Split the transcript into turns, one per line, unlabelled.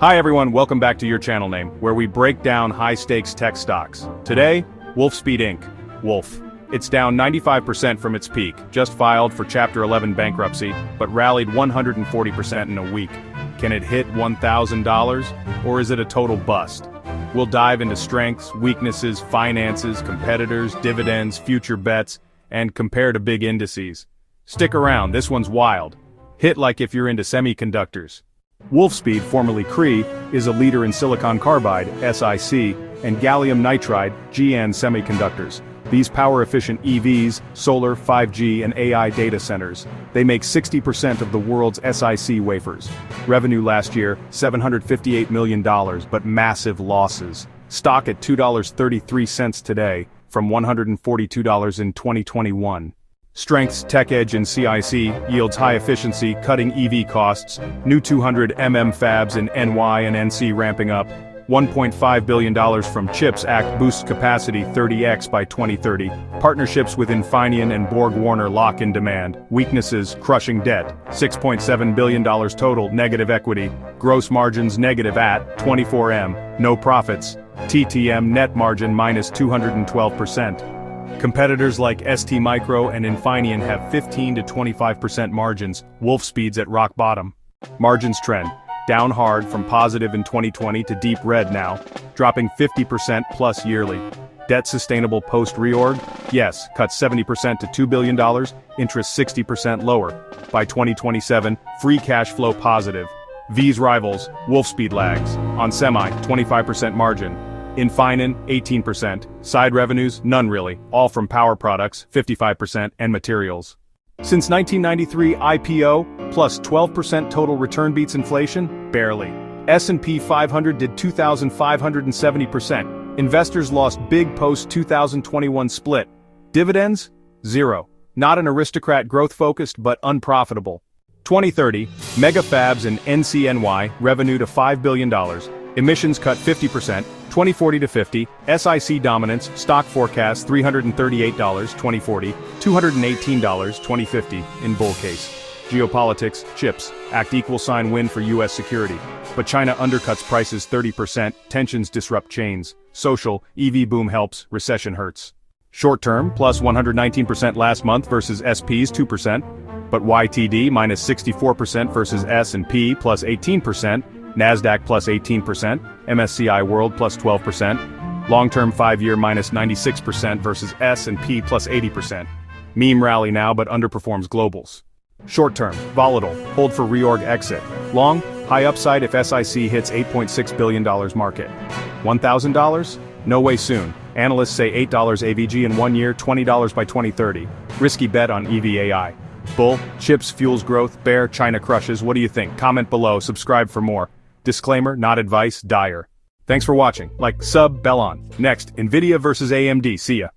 Hi everyone, welcome back to your channel name, where we break down high-stakes tech stocks. Today, Wolfspeed Inc. Wolf. It's down 95% from its peak, just filed for Chapter 11 bankruptcy, but rallied 140% in a week. Can it hit $1,000, or is it a total bust? We'll dive into strengths, weaknesses, finances, competitors, dividends, future bets, and compare to big indices. Stick around, this one's wild. Hit like if you're into semiconductors. Wolfspeed, formerly Cree, is a leader in silicon carbide, SiC, and gallium nitride, GaN semiconductors. These power-efficient EVs, solar, 5G, and AI data centers. They make 60% of the world's SiC wafers. Revenue last year, $758 million, but massive losses. Stock at $2.33 today, from $142 in 2021. Strengths: tech edge in CIC, yields high efficiency, cutting EV costs, new 200mm fabs in NY and NC ramping up, $1.5 billion from CHIPS Act boosts capacity 30x by 2030, partnerships with Infineon and Borg-Warner lock in demand, weaknesses: crushing debt, $6.7 billion total, negative equity, gross margins negative at 24M, no profits, TTM net margin minus 212%. Competitors like STMicro and Infineon have 15 to 25% margins, Wolfspeed's at rock bottom. Margins trend, down hard from positive in 2020 to deep red now, dropping 50% plus yearly. Debt sustainable post-reorg? Yes, cut 70% to $2 billion, interest 60% lower. By 2027, free cash flow positive. V's rivals, Wolfspeed lags, on semi, 25% margin. Infineon, 18%, side revenues, none really, all from power products, 55%, and materials. Since 1993 IPO, plus 12% total return beats inflation? Barely. S&P 500 did 2,570%. Investors lost big post-2021 split. Dividends? Zero. Not an aristocrat growth-focused but unprofitable. 2030, mega fabs in NCNY, revenue to $5 billion. Emissions cut 50%, 2040 to 50, SiC dominance, stock forecast $338 2040, $218 2050, in bull case. Geopolitics, chips, act =sign win for US security. But China undercuts prices 30%, tensions disrupt chains. Social, EV boom helps, recession hurts. Short term, plus 119% last month versus SP's 2%, but YTD minus 64% versus S&P plus 18%, NASDAQ plus 18%, MSCI World plus 12%, long-term 5-year minus 96% versus S&P plus 80%. Meme rally now but underperforms globals. Short-term, volatile, hold for reorg exit. Long, high upside if SiC hits $8.6 billion market. $1,000? No way soon. Analysts say $8 AVG in 1 year, $20 by 2030. Risky bet on EV AI. Bull, chips fuels growth, bear, China crushes. What do you think? Comment below, subscribe for more. Disclaimer, not advice, DYOR. Thanks for watching. Like, sub, bell on. Next, Nvidia versus AMD. See ya.